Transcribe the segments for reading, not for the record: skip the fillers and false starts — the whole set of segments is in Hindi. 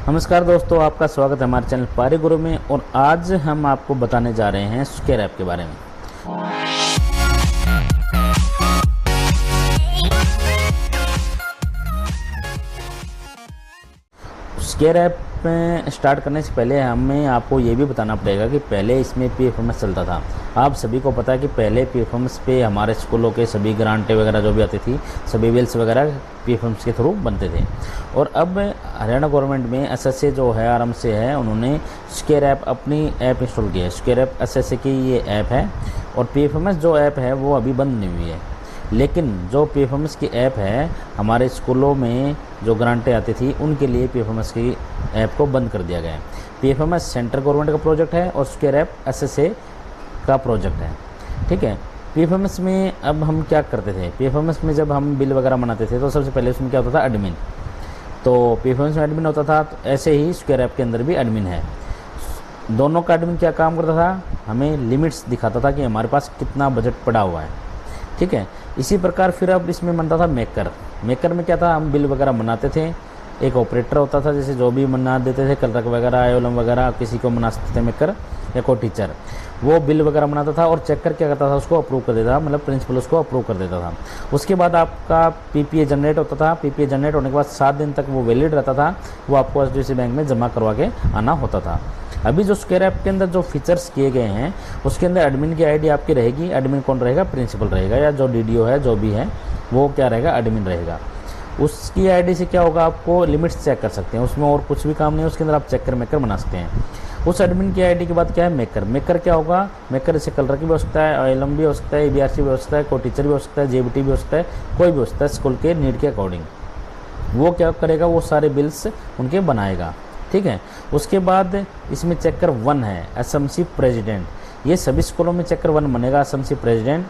नमस्कार दोस्तों, आपका स्वागत है हमारे चैनल पारी गुरु में। और आज हम आपको बताने जा रहे हैं स्क्वायर ऐप के बारे में। स्क्वायर ऐप में स्टार्ट करने से पहले हमें आपको ये भी बताना पड़ेगा कि पहले इसमें परफॉर्मेंस चलता था। आप सभी को पता है कि पहले परफॉर्मेंस पे हमारे स्कूलों के सभी ग्रांटें वगैरह जो भी आती थी, सभी बिल्स वगैरह परफॉर्मेंस के थ्रू बनते थे। और अब हरियाणा गवर्नमेंट में एसएसए जो है आराम से है, उन्होंने स्क्वायर ऐप अपनी ऐप इंस्टॉल की है। स्क्वायर ऐप एसएसए की ये ऐप है और परफॉर्मेंस जो ऐप है वो अभी बंद नहीं हुई है। लेकिन जो परफॉर्मेंस की ऐप है, हमारे स्कूलों में जो ग्रांटें आती थी उनके लिए परफॉर्मेंस की ऐप को बंद कर दिया गया है। परफॉर्मेंस सेंट्रल गवर्नमेंट का प्रोजेक्ट है और स्क्वायर ऐप एसएसए का प्रोजेक्ट है। ठीक है, परफॉर्मेंस में अब हम क्या करते थे? परफॉर्मेंस में जब हम बिल वगैरह बनाते थे तो सबसे पहले उसमें क्या होता था? एडमिन। तो परफॉर्मेंस में एडमिन होता था, तो ऐसे ही स्क्वायर ऐप के अंदर भी एडमिन है। दोनों का एडमिन क्या काम करता था? हमें लिमिट्स दिखाता था कि हमारे पास कितना बजट पड़ा हुआ है। ठीक है, इसी प्रकार फिर अब इसमें बनता था मेकर। मेकर में क्या था? हम बिल वगैरह बनाते थे, एक ऑपरेटर होता था, जैसे जो भी बना देते थे, कलरक वगैरह, आयोलम वगैरह, किसी को बना सकते थे मेकर या कोई टीचर, वो बिल वगैरह बनाता था और चेकर क्या करता था? उसको अप्रूव कर देता था, मतलब प्रिंसिपल उसको अप्रूव कर देता था। उसके बाद आपका पीपीए जनरेट होता था। पीपीए जनरेट होने के बाद 7 दिन तक वो वैलिड रहता था, वो आपको एचडीएफसी बैंक में जमा करवा के आना होता था। अभी जो स्क्वायर ऐप के अंदर जो फीचर्स किए गए हैं, उसके अंदर एडमिन की आईडी आपकी रहेगी। एडमिन कौन रहेगा? प्रिंसिपल रहेगा, या जो डीडीओ है जो भी है वो क्या रहेगा? एडमिन रहेगा। उसकी आईडी से क्या होगा? आपको लिमिट्स चेक कर सकते हैं, उसमें और कुछ भी काम नहीं है, उसके अंदर आप चेकर मेकर बना सकते हैं। उस एडमिन की आईडी के बाद क्या है? मेकर। मेकर क्या होगा? मेकर जैसे कलर की भी हो सकता है, आईएलएम भी हो सकता है, एबीआरसी भी हो सकता है, को टीचर भी हो सकता है, जेबीटी भी हो सकता है, कोई भी हो सकता है स्कूल के नीड के अकॉर्डिंग। वो क्या करेगा? वो सारे बिल्स उनके बनाएगा। ठीक है, उसके बाद इसमें चेकर 1 है, एसएमसी प्रेसिडेंट। ये सभी स्कूलों में चेकर 1 बनेगा, एसएमसी प्रेसिडेंट।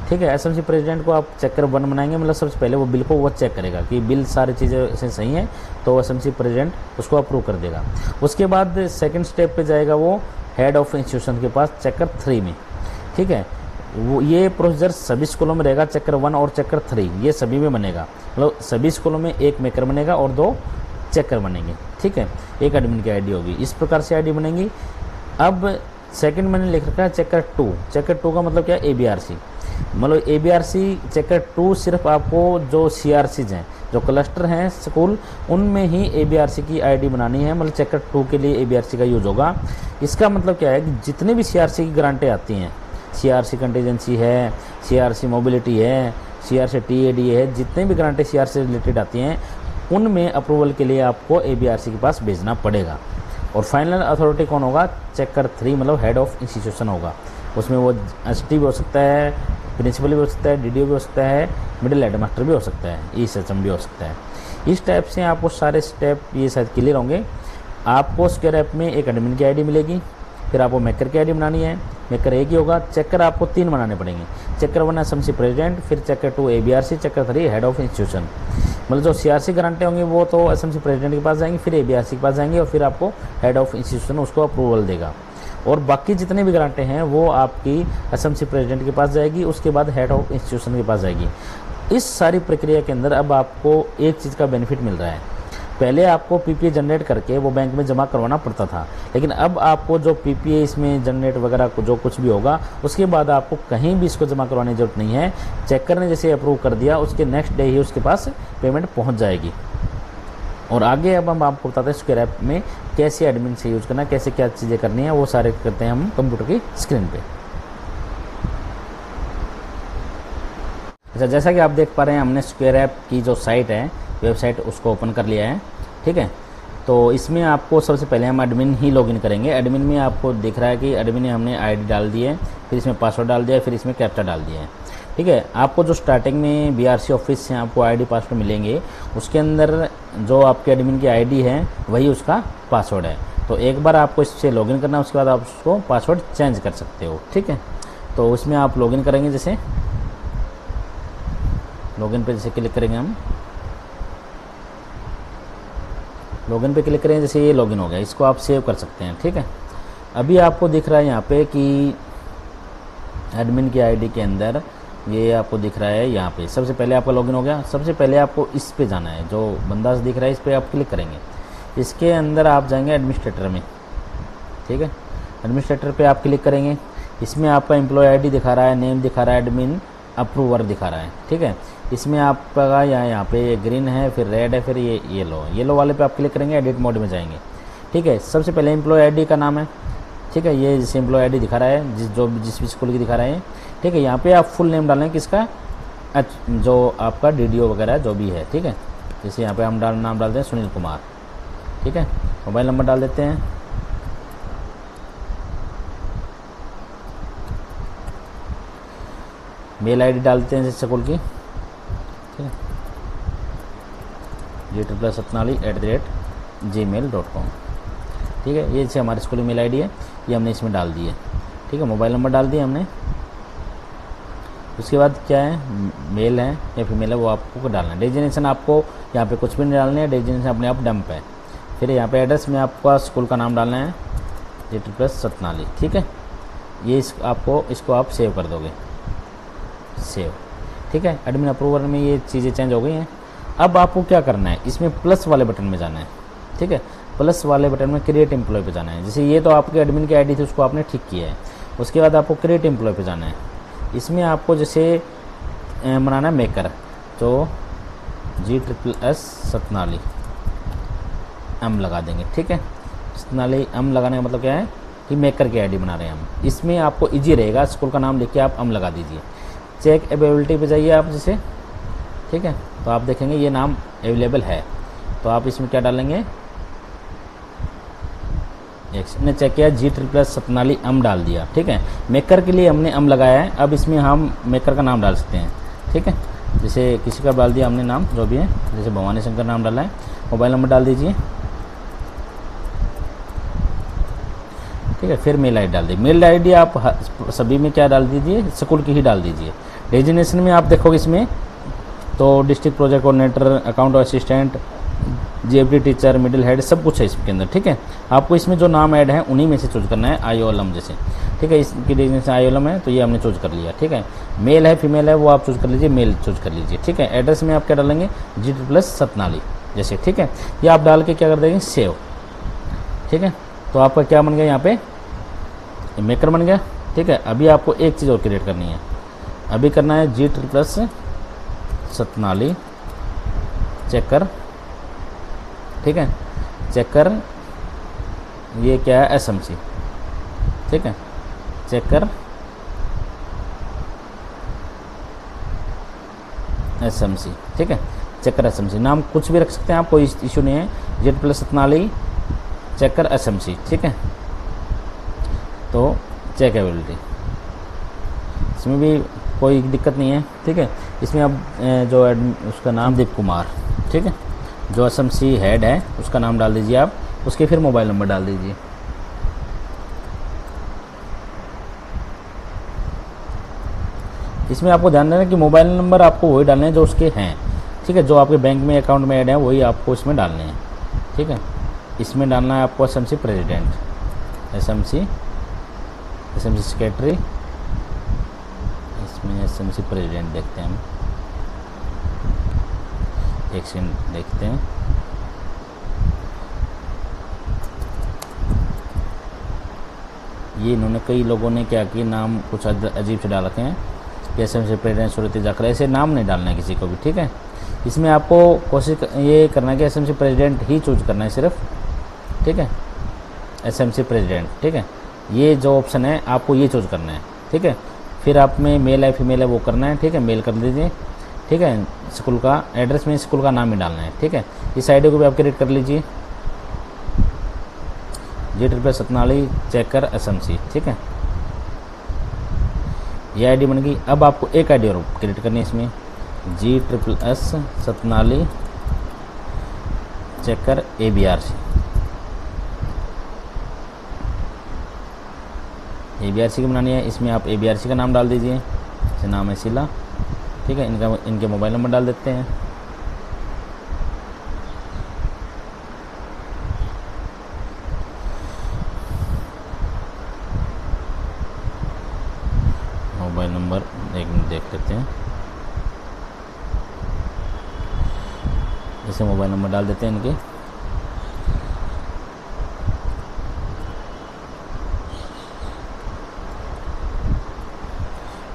ठीक है, एसएमसी प्रेसिडेंट को आप चेकर 1 बनाएंगे, मतलब सबसे पहले वो बिल को वो चेक करेगा कि बिल सारी चीज़ें से सही हैं, तो एसएमसी प्रेसिडेंट उसको अप्रूव कर देगा। उसके बाद सेकंड स्टेप पे जाएगा वो हेड ऑफ इंस्टीट्यूशन के पास, चेकर 3 में। ठीक है, वो ये प्रोसीजर सभी स्कूलों में रहेगा, चेकर 1 और चेकर 3 ये सभी में बनेगा। मतलब सभी स्कूलों में एक मेकर बनेगा और 2 चेकर बनेंगे। ठीक है, एक एडमिन की आईडी होगी, इस प्रकार से आईडी बनेंगी। अब सेकंड मैंने लिख रखा है चेकर 2। चेकर 2 का मतलब क्या है? एबीआरसी। मतलब एबीआरसी चेकर 2 सिर्फ आपको जो सीआरसीज हैं, जो क्लस्टर हैं स्कूल, उनमें ही एबीआरसी की आईडी बनानी है। मतलब चेकर 2 के लिए एबीआरसी का यूज होगा। इसका मतलब क्या है कि जितने भी सीआरसी की ग्रांटें आती हैं, सीआरसी कंटीजेंसी है, सीआरसी मोबिलिटी है, सीआरसी टीएडी है, जितने भी ग्रांटें सीआरसी से रिलेटेड आती हैं, उनमें अप्रूवल के लिए आपको एबीआरसी के पास भेजना पड़ेगा। और फाइनल अथॉरिटी कौन होगा? चेकर 3 मतलब हेड ऑफ इंस्टीट्यूशन होगा। उसमें वो एसटी भी हो सकता है, प्रिंसिपल भी हो सकता है, डीडीओ भी हो सकता है, मिडिल हेडमास्टर भी हो सकता है, ईएसएचएम भी हो सकता है। इस टाइप से आपको सारे स्टेप ये शायद क्लियर होंगे। आपको स्क्वायर ऐप में एक एडमिन की आईडी मिलेगी, फिर आपको मेकर की आईडी बनानी है। मेकर एक ही होगा। चेकर आपको 3 बनाने पड़ेंगे। चेकर 1 एसएमसी प्रेसिडेंट, फिर checker 2 ABRC, checker 3 head of institution. मतलब जो सीआरसी ग्रांटें होंगी वो तो एसएमसी प्रेसिडेंट के पास जाएंगी, फिर एबीआरसी के पास जाएंगी और फिर आपको हेड ऑफ इंस्टीट्यूशन उसको अप्रूवल देगा। और बाकी जितने भी ग्रांटें हैं वो आपकी एसएमसी प्रेसिडेंट के पास जाएगी, उसके बाद हेड ऑफ इंस्टीट्यूशन के पास जाएगी। इस सारी प्रक्रिया के अंदर अब आपको एक चीज़ का बेनिफिट मिल रहा है। पहले आपको पीपीए जनरेट करके वो बैंक में जमा करवाना पड़ता था, लेकिन अब आपको जो पीपीए इसमें जनरेट वगैरह जो कुछ भी होगा, उसके बाद आपको कहीं भी इसको जमा करवाने की जरूरत नहीं है। चेकर ने जैसे अप्रूव कर दिया, उसके नेक्स्ट डे ही उसके पास पेमेंट पहुंच जाएगी। और आगे अब हम आपको बताते हैं स्क्वायर ऐप में कैसे एडमिन से यूज़ करना है, कैसे क्या चीज़ें करनी है, वो सारे करते हैं हम कंप्यूटर की स्क्रीन पे। अच्छा, जैसा कि आप देख पा रहे हैं, हमने स्क्वायर ऐप की जो साइट है, वेबसाइट, उसको ओपन कर लिया है। ठीक है, तो इसमें आपको सबसे पहले हम एडमिन ही लॉगिन करेंगे। एडमिन में आपको दिख रहा है कि एडमिन में हमने आईडी डाल दी है, फिर इसमें पासवर्ड डाल दिया, फिर इसमें कैप्चा डाल दिया है। ठीक है, आपको जो स्टार्टिंग में बीआरसी ऑफिस से आपको आईडी पासवर्ड मिलेंगे, उसके अंदर जो आपके एडमिन की आईडी है वही उसका पासवर्ड है। तो एक बार आपको इससे लॉगिन करना है, उसके बाद आप उसको पासवर्ड चेंज कर सकते हो। ठीक है, तो उसमें आप लॉगिन करेंगे। जैसे लॉगिन पे जैसे क्लिक करेंगे, हम लॉगिन पे क्लिक करेंगे, जैसे ये लॉगिन हो गया, इसको आप सेव कर सकते हैं। ठीक है, अभी आपको दिख रहा है यहाँ पे कि एडमिन की आईडी के अंदर ये आपको दिख रहा है। यहाँ पे सबसे पहले आपका लॉगिन हो गया। सबसे पहले आपको इस पे जाना है, जो बंदा दिख रहा है इस पे आप क्लिक करेंगे। इसके अंदर आप जाएंगे एडमिनिस्ट्रेटर में, ठीक है। एडमिनिस्ट्रेटर पे आप क्लिक करेंगे। इसमें आपका एम्प्लॉय आईडी दिखा रहा है, नेम दिखा रहा है, एडमिन अप्रूवर दिखा रहा है, ठीक है। इसमें आपका यहाँ पे ग्रीन है, फिर रेड है, फिर ये येलो वाले पे आप क्लिक करेंगे, एडिट मोड में जाएंगे, ठीक है। सबसे पहले एम्प्लॉय आईडी का नाम है, ठीक है, ये जैसे एम्प्लॉय आईडी दिखा रहा है जिस भी स्कूल की दिखा रहा है, ठीक है। यहाँ पे आप फुल नेम डालें किसका, जो आपका डीडीओ वगैरह जो भी है, ठीक है। जैसे यहाँ पे हम नाम डालते हैं सुनील कुमार, ठीक है। मोबाइल नंबर डाल देते हैं, मेल आईडी डालते हैं जैसे स्कूल की, ठीक है, gmail.com, ठीक है। ये जैसे हमारे स्कूल की मेल आईडी है, ये हमने इसमें डाल दी है, ठीक है। मोबाइल नंबर डाल दिया हमने। उसके बाद क्या है, मेल है या फीमेल है वो आपको डालना है। डेजिग्नेशन आपको यहाँ पे कुछ भी नहीं डालना है, डेजिग्नेशन अपने आप डंप है। फिर यहाँ पे एड्रेस में आपका स्कूल का नाम डालना है, G++ सतनाली, ठीक है। ये इसको आप सेव कर दोगे, सेव, ठीक है। एडमिन अप्रूवर में ये चीज़ें चेंज हो गई हैं। अब आपको क्या करना है, इसमें प्लस वाले बटन में जाना है, ठीक है। प्लस वाले बटन में क्रिएट एम्प्लॉय पे जाना है। जैसे ये तो आपके एडमिन की आईडी थी, उसको आपने ठीक किया है। उसके बाद आपको क्रिएट एम्प्लॉय पे जाना है। इसमें आपको जैसे बनाना है मेकर, तो G++ सतनाली एम लगा देंगे, ठीक है। सतनाली एम लगाने का मतलब क्या है कि मेकर की आईडी बना रहे हैं हम। इसमें आपको इजी रहेगा, स्कूल का नाम लिख के आप एम लगा दीजिए। चेक अवेलेबिलिटी पे जाइए आप जैसे, ठीक है, तो आप देखेंगे ये नाम अवेलेबल है। तो आप इसमें क्या डालेंगे, हमने चेक किया G++ सतनाली एम डाल दिया, ठीक है। मेकर के लिए हमने एम लगाया है। अब इसमें हम मेकर का नाम डाल सकते हैं, ठीक है। जैसे किसी का डाल दिया हमने नाम जो भी है, जैसे भवानी शंकर नाम डाला है। मोबाइल नंबर डाल दीजिए, ठीक है। फिर मेल आईडी डाल दीजिए। मेल आईडी आप सभी में क्या डाल दीजिए, स्कूल की ही डाल दीजिए। डेजिग्नेशन में आप देखोगे इसमें तो district project coordinator, account assistant, GFD teacher, middle head, सब कुछ है इसके अंदर, ठीक है। आपको इसमें जो नाम ऐड है उन्हीं में से चूज करना है, IOLM जैसे, ठीक है। इसकी डेजिग्नेशन IOLM है तो ये हमने चूज कर लिया, ठीक है। मेल है फीमेल है वो आप चूज कर लीजिए, मेल चूज कर लीजिए, ठीक है। एड्रेस में आप क्या डालेंगे, G++ सतनाली जैसे, ठीक है। ये आप डाल के क्या कर देंगे, सेव, ठीक है। तो आपका क्या बन गया, यहाँ पे मेकर बन गया, ठीक है। अभी आपको एक चीज़ और क्रिएट करनी है, अभी करना है G++ सतनाली चेकर, ठीक है। चेकर ये क्या है, SMC, ठीक है। चेकर SMC, ठीक है। चेकर SMC नाम कुछ भी रख सकते हैं आप, कोई इशू नहीं है। G++ सतनाली चेकर SMC, ठीक है। तो चेक अवेलेबिलिटी, इसमें भी कोई दिक्कत नहीं है, ठीक है। इसमें अब जो उसका नाम दीप कुमार, ठीक है, जो SMC हेड है उसका नाम डाल दीजिए आप। उसके फिर मोबाइल नंबर डाल दीजिए, इसमें आपको ध्यान देना कि मोबाइल नंबर आपको वही डालने हैं जो उसके हैं, ठीक है। जो आपके बैंक में अकाउंट में ऐड है वही आपको इसमें डालने हैं, ठीक है। इसमें डालना है आपको SMC प्रेसिडेंट, SMC सेक्रेटरी, इसमें SMC प्रेसिडेंट देखते हैं हम, एक सेकंड देखते हैं। ये इन्होंने कई लोगों ने क्या कि नाम कुछ अजीब से डाल रखे हैं कि SMC प्रेसिडेंट सूरत जाकर, ऐसे नाम नहीं डालना है किसी को भी, ठीक है। इसमें आपको कोशिश ये करना है कि SMC प्रेसिडेंट ही चूज करना है सिर्फ, ठीक है। SMC प्रेसिडेंट, ठीक है। ये जो ऑप्शन है आपको ये चूज करना है, ठीक है। फिर आप में मेल है फीमेल है वो करना है, ठीक है। मेल कर दीजिए, ठीक है। स्कूल का एड्रेस में स्कूल का नाम ही डालना है, ठीक है। इस आईडी को भी आप क्रिएट कर लीजिए, G++ सतनाली चेकर SMC, ठीक है। ये आईडी बन गई। अब आपको एक आईडी और क्रिएट करनी है इसमें, G++ सतनाली चेकर ABRC की बनानी है। इसमें आप ABRC का नाम डाल दीजिए, जैसे नाम है शीला, ठीक है। इनके मोबाइल नंबर डाल देते हैं, मोबाइल नंबर एक मिनट देख लेते हैं, जैसे मोबाइल नंबर डाल देते हैं इनके,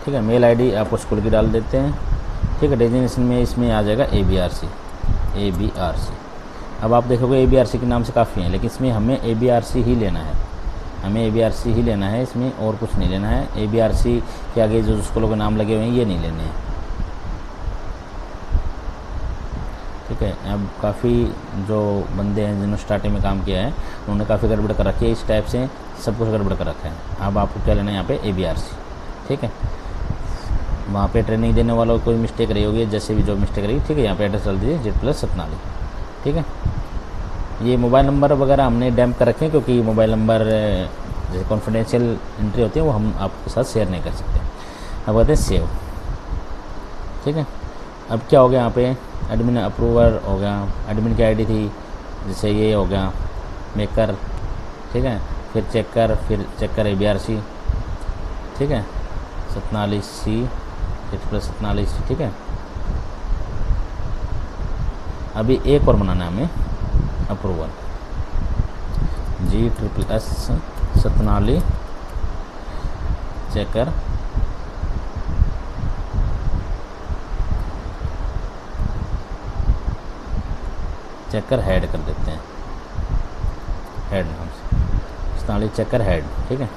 ठीक है। मेल आईडी आपको स्कूल की डाल देते हैं, ठीक है। डेजिग्नेशन में इसमें आ जाएगा ABRC। अब आप देखोगे ABRC के नाम से काफ़ी हैं, लेकिन इसमें हमें ABRC ही लेना है, ABRC ही लेना है, इसमें और कुछ नहीं लेना है। ABRC के आगे जो स्कूलों के नाम लगे हुए हैं ये नहीं लेने हैं, ठीक है। अब काफ़ी जो बंदे हैं जिन्होंने स्टार्टिंग में काम किया है उन्होंने काफ़ी गड़बड़ कर रखी है, इस टाइप से सब कुछ गड़बड़ कर रखा है। अब आपको क्या लेना है यहाँ पे ABRC, ठीक है। वहाँ पे ट्रेनिंग देने वालों को कोई मिस्टेक रही होगी, जैसे भी जो मिस्टेक रही, ठीक है। यहाँ पे एड्रेस डाल दीजिए Z+ सतनाली, ठीक है। ये मोबाइल नंबर वगैरह हमने डैम्प कर रखे हैं, क्योंकि मोबाइल नंबर जैसे कॉन्फिडेंशियल एंट्री होती है वो हम आपके साथ शेयर नहीं कर सकते। अब कहते हैं सेव, ठीक है। अब क्या हो गया यहाँ पे, एडमिन अप्रूवर हो गया, एडमिन की आईडी थी, जैसे ये हो गया मेकर, ठीक है। फिर चेकर ABRC, ठीक है। Satnali C, Z+ Satnali C, ठीक है। अभी एक और बनाना है हमें approval, G++ Satnali checker head कर देते हैं, हेड नाम से सतनाली चेकर हेड, ठीक है।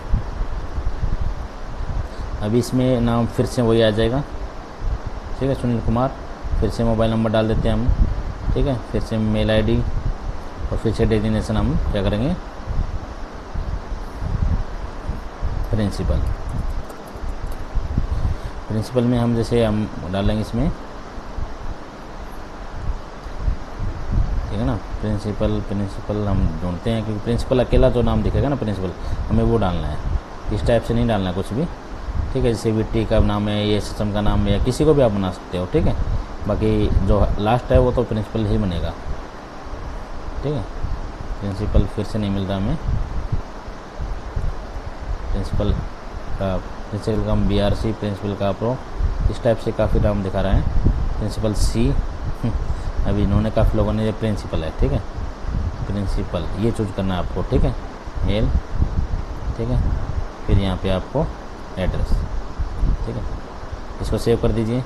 अभी इसमें नाम फिर से वही आ जाएगा, ठीक है, सुनील कुमार। फिर से मोबाइल नंबर डाल देते हैं हम, ठीक है। फिर से मेल आईडी और फिर से डेजिग्नेशन हम क्या करेंगे, प्रिंसिपल में हम जैसे हम डालेंगे इसमें, ठीक है ना। प्रिंसिपल हम ढूंढते हैं, क्योंकि प्रिंसिपल अकेला जो नाम दिखेगा ना प्रिंसिपल, हमें वो डालना है, इस टाइप से नहीं डालना है कुछ भी, ठीक है। जैसे VT का नाम है, ये सिस्टम का नाम है, या किसी को भी आप बना सकते हो, ठीक है। बाकी जो लास्ट है वो तो प्रिंसिपल ही बनेगा, ठीक है। प्रिंसिपल फिर से नहीं मिल रहा हमें, प्रिंसिपल का BRC, प्रिंसिपल का प्रो, इस टाइप से काफ़ी नाम दिखा रहा है। प्रिंसिपल C, अभी इन्होंने काफ़ी लोगों ने ये प्रिंसिपल है, ठीक है। प्रिंसिपल ये चूज करना है आपको, ठीक है। मेल, ठीक है। फिर यहाँ पे आपको एड्रेस, ठीक है। इसको सेव कर दीजिए,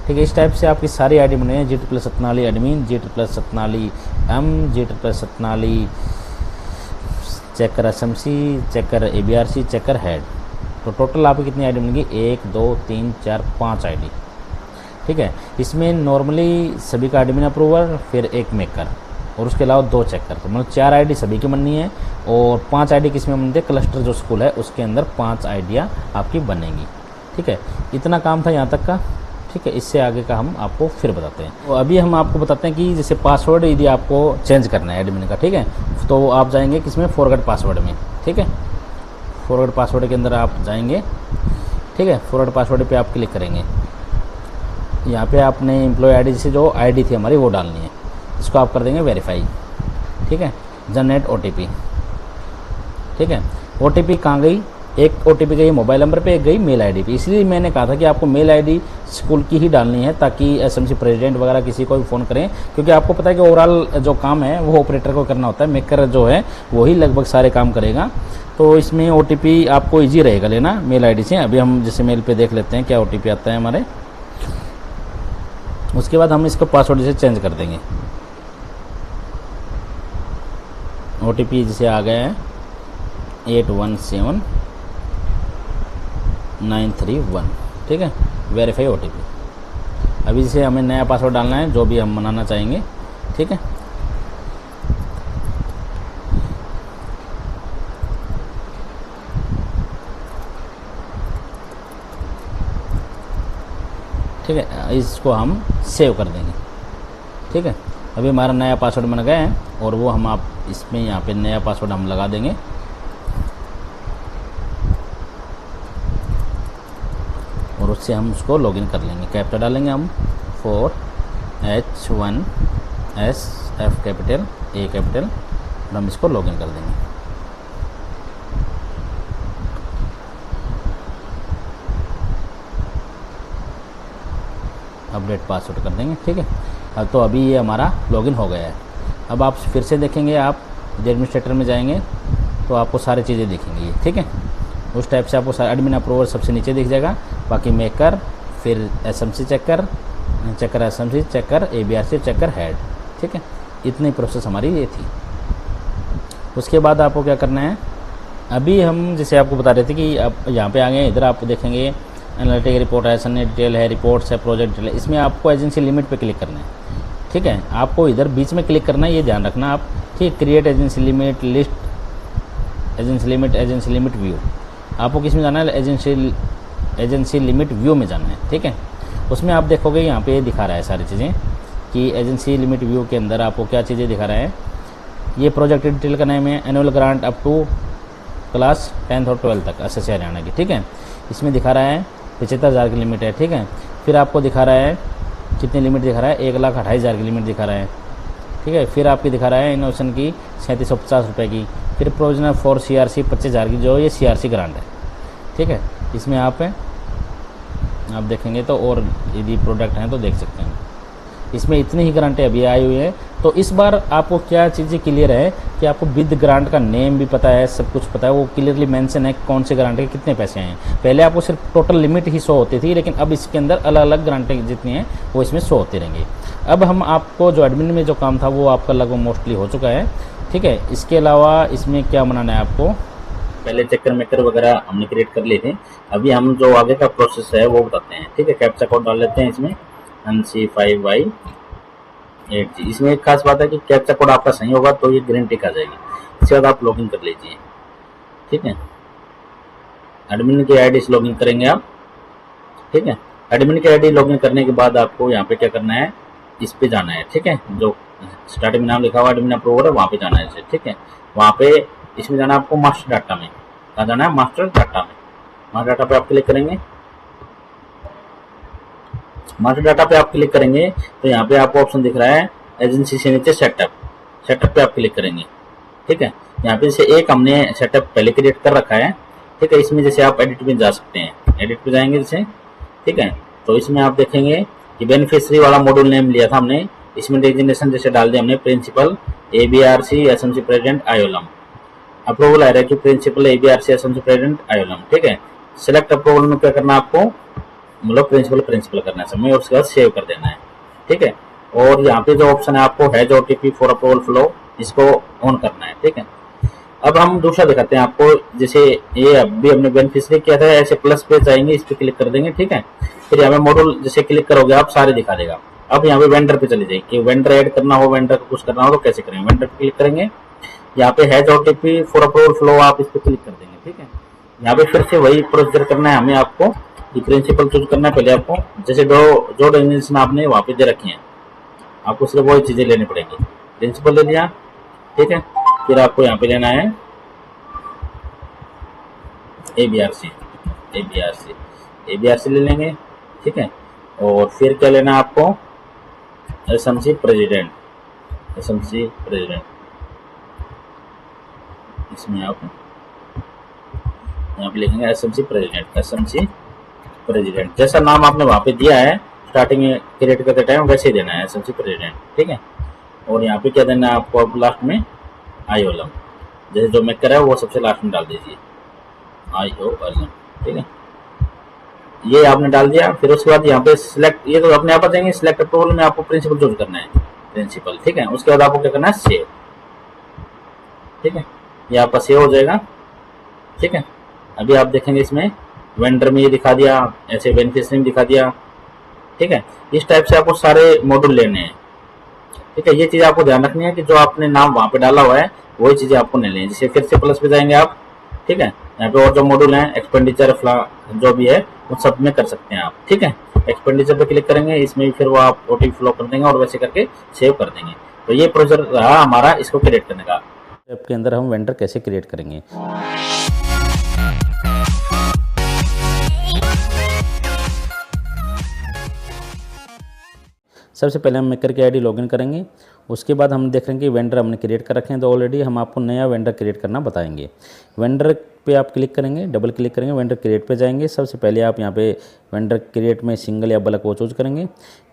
ठीक है। इस टाइप से आपकी सारी आईडी बने हैं, Z+ Satnali admin, Z+ Satnali M, Z+ Satnali checker SMC, checker ABRC, checker head. तो टोटल आपकी कितनी आईडी बनेगी, 1 2 3 4 5 आईडी, ठीक है। इसमें नॉर्मली सभी का एडमिन अप्रूवर, फिर एक मेकर और उसके अलावा 2 चेकर, तो मतलब 4 आईडी सभी की बननी है। और 5 आईडी किस में बनती है, क्लस्टर जो स्कूल है उसके अंदर 5 आईडियाँ आपकी बनेंगी, ठीक है। इतना काम था यहाँ तक का, ठीक है। इससे आगे का हम आपको फिर बताते हैं। तो अभी हम आपको बताते हैं कि जैसे पासवर्ड यदि आपको चेंज करना है एडमिन का, ठीक है, तो आप जाएंगे किसमें, फॉरगेट पासवर्ड में, ठीक है। फॉरगेट पासवर्ड के अंदर आप जाएंगे, ठीक है। फॉरगेट पासवर्ड पे आप क्लिक करेंगे, यहाँ पे आपने एम्प्लॉय आईडी जैसे जो आईडी थी हमारी वो डालनी है, इसको आप कर देंगे वेरीफाई, ठीक है। जनरेट OTP, ठीक है। OTP कहाँ गई, एक OTP गई मोबाइल नंबर पे, एक गई मेल आईडी पे। इसलिए मैंने कहा था कि आपको मेल आईडी स्कूल की ही डालनी है, ताकि SMC प्रेसिडेंट वगैरह किसी को भी फ़ोन करें, क्योंकि आपको पता है कि ओवरऑल जो काम है वो ऑपरेटर को करना होता है, मेकर जो है वही लगभग सारे काम करेगा। तो इसमें OTP आपको ईजी रहेगा लेना मेल आईडी से। अभी हम जैसे मेल पे देख लेते हैं क्या OTP आता है हमारे, उसके बाद हम इसको पासवर्ड जैसे चेंज कर देंगे। OTP जैसे आ गया है 817931, ठीक है। Verify OTP। अभी जैसे हमें नया पासवर्ड डालना है जो भी हम बनाना चाहेंगे, ठीक है। ठीक है, इसको हम सेव कर देंगे, ठीक है। अभी हमारा नया पासवर्ड बन गया है और वो हम आप इसमें यहाँ पे नया पासवर्ड हम लगा देंगे। और उससे हम उसको लॉगिन कर लेंगे। कैप्चा डालेंगे हम 4H1S F capital A capital और हम इसको लॉगिन कर देंगे। अपडेट पासवर्ड कर देंगे, ठीक है। तो अभी ये हमारा लॉगिन हो गया है। अब आप फिर से देखेंगे, आप एडमिनिस्ट्रेटर में जाएंगे तो आपको सारी चीज़ें दिखेंगी, ठीक है। उस टाइप से आपको सारा एडमिन अप्रूवल सबसे नीचे दिख जाएगा, बाकी मेकर, फिर SMC checker, checker SMC, checker ABRC, checker head. ठीक है, इतनी प्रोसेस हमारी ये थी। उसके बाद आपको क्या करना है, अभी हम जैसे आपको बता रहे थे कि आप यहाँ पे आ गए, इधर आप देखेंगे एनालिटिक रिपोर्ट है, सन्नी डिटेल है, रिपोर्ट्स है, प्रोजेक्ट डिटेल है, इसमें आपको एजेंसी लिमिट पे क्लिक करना है। ठीक है, आपको इधर बीच में क्लिक करना है, ये ध्यान रखना आप। ठीक, create agency limit, list agency limit view, आपको किस में जाना है, एजेंसी लिमिट व्यू में जाना है। ठीक है, उसमें आप देखोगे यहाँ पे दिखा रहा है सारी चीज़ें कि एजेंसी लिमिट व्यू के अंदर आपको क्या चीज़ें दिखा रहा है। ये प्रोजेक्ट डिटेल का नाम है, annual grant up to class 10th और 12th तक एसएससी हरियाणा की। ठीक है, इसमें दिखा रहा है 75,000 की लिमिट है। ठीक है, फिर आपको दिखा रहा है कितनी लिमिट दिखा रहा है, 1,28,000 की लिमिट दिखा रहा है। ठीक है, फिर आपकी दिखा रहा है इनोवेशन की 3750 रुपये की, फिर प्रोविजनल फॉर सीआरसी 25,000 की, जो ये सीआरसी ग्रांट है। ठीक है, इसमें आप देखेंगे तो और यदि प्रोडक्ट हैं तो देख सकते हैं, इसमें इतनी ही ग्रांटें अभी आई हुई है। तो इस बार आपको क्या चीज़ें क्लियर है कि आपको विद ग्रांट का नेम भी पता है, सब कुछ पता है, वो क्लियरली मेंशन है कौन से ग्रांट के कितने पैसे हैं। पहले आपको सिर्फ टोटल लिमिट ही शो होती थी, लेकिन अब इसके अंदर अलग अलग ग्रांटें जितनी हैं वो इसमें शो होती रहेंगी। अब हम आपको जो एडमिन में जो काम था वो आपका लगभग मोस्टली हो चुका है। ठीक है, इसके अलावा इसमें क्या बनाना है आपको, पहले चेकर मेकर वगैरह हमने क्रिएट कर लिए थे, अभी हम जो आगे का प्रोसेस है वो बताते हैं। ठीक है, कैप्चा कोड डाल लेते हैं इसमें NC5Y8G। इसमें एक खास बात है कि कैप्चा कोड आपका सही होगा तो ये ग्रीन टिक आ जाएगी, इसके बाद आप लॉगिन कर लीजिए। ठीक है, एडमिन की आईडी से लॉगिन करेंगे आप। ठीक है, एडमिन की आईडी लॉगिन करने के बाद आपको यहाँ पे क्या करना है, इस पे जाना है। ठीक है, जो स्टार्टिंग में नाम लिखा हुआ एडमिन अप्रूवर है वहाँ पे जाना है इसे। ठीक है, वहाँ पे इसमें जाना है आपको मास्टर डाटा में, कहाँ जाना है, मास्टर डाटा में। मास्टर डाटा पे आप क्लिक करेंगे, मास्टर डाटा पे आप क्लिक करेंगे तो यहाँ पे आपको ऑप्शन दिख रहा है एजेंसी से नीचे सेटअप पे आप क्लिक करेंगे। ठीक है, यहाँ पे जैसे एक हमने सेटअप पहले क्रिएट कर रखा है। ठीक है, इसमें जैसे आप एडिट में जा सकते हैं, एडिट पे जाएंगे जैसे। ठीक है, तो इसमें आप देखेंगे कि बेनिफिशियरी वाला मॉड्यूल नेम लिया था हमने, इसमें डेजिग्नेशन जैसे डाल दिया हमने प्रिंसिपल ABRC एसएमसी प्रेसिडेंट आयोलम। अप्रूवल आ रहा है कि प्रिंसिपल ABRC एसएमसी प्रेसिडेंट आयोलम। ठीक है, सिलेक्ट अप्रूवल में क्या करना है आपको, मतलब प्रिंसिपल करना है समय, और उसके बाद सेव कर देना है। ठीक है, और यहाँ पे जो ऑप्शन है आपको has OTP for approval flow, इसको ऑन करना है। ठीक है, अब हम दूसरा दिखाते हैं आपको, जैसे ये अभी हमने बेनिफिशियरी किया था, ऐसे प्लस पे जाएंगे, इस पे क्लिक कर देंगे। ठीक है, फिर यहाँ पे मॉड्यूल जैसे क्लिक करोगे आप सारे दिखा देगा। अब यहाँ पे वेंडर पे चले जाइए कि वेंडर ऐड करना हो, वेंडर को कुछ करना हो तो कैसे करेंगे, वेंडर पे क्लिक करेंगे, यहाँ पे has OTP for approval flow आप इस पे क्लिक कर देंगे। ठीक है, यहाँ पे फिर से वही प्रोसीजर करना है हमें, आपको प्रिंसिपल चूज करना है पहले आपको, जैसे जो डेजिग्नेशन आपने वहाँ पे दे रखी है आपको सिर्फ वही चीजें लेनी पड़ेंगी। प्रिंसिपल ले लिया। ठीक है, फिर आपको यहाँ पे लेना है ABRC ले लेंगे। ठीक है, और फिर क्या लेना है आपको, एसएमसी प्रेसिडेंट। इसमें आप यहाँ पे लिखेंगे एसएमसी प्रेसिडेंट, जैसा नाम आपने वहाँ पे दिया है स्टार्टिंग में क्रिएट करते टाइम वैसे ही देना है एसएमसी प्रेसिडेंट। ठीक है, और यहाँ पे क्या देना है आपको, अब लास्ट में आयोलम, जैसे जो मेकर है वो सबसे लास्ट में डाल दीजिए आयोलम। ठीक है, ये आपने डाल दिया। फिर उसके बाद यहाँ पे सिलेक्ट, ये तो अपने आप आ जाएंगे, सिलेक्ट अप्रूवल में आपको प्रिंसिपल चूज करना है, प्रिंसिपल। ठीक है, उसके बाद आपको क्या करना है, सेव। ठीक है, ये आपका सेव हो जाएगा। ठीक है, अभी आप देखेंगे इसमें वेंडर में ये दिखा दिया, ऐसे बेनिफिशियरी में दिखा दिया। ठीक है, इस टाइप से आपको सारे मॉड्यूल लेने हैं। ठीक है, ये चीज आपको ध्यान रखनी है कि जो आपने नाम वहां पे डाला हुआ है वही चीजें आपको नहीं लेनी। जैसे फिर से प्लस पे जाएंगे आप। ठीक है, यहाँ पे और जो मॉड्यूल है एक्सपेंडिचर जो भी है वो सब में कर सकते हैं आप। ठीक है, एक्सपेंडिचर पे क्लिक करेंगे, इसमें फिर वो आप OTP फ्लो कर देंगे और वैसे करके सेव कर देंगे। तो ये प्रोसीजर रहा हमारा इसको क्रिएट करने का। ऐप के अंदर हम वेंडर कैसे क्रिएट करेंगे। सबसे पहले हम मेकर की आईडी लॉगिन करेंगे, उसके बाद हम देखेंगे कि वेंडर हमने क्रिएट कर रखे हैं, तो ऑलरेडी हम आपको नया वेंडर क्रिएट करना बताएंगे। वेंडर पे आप क्लिक करेंगे, डबल क्लिक करेंगे, वेंडर क्रिएट पे जाएंगे। सबसे पहले आप यहाँ पे वेंडर क्रिएट में सिंगल या बल्क वो चूज करेंगे।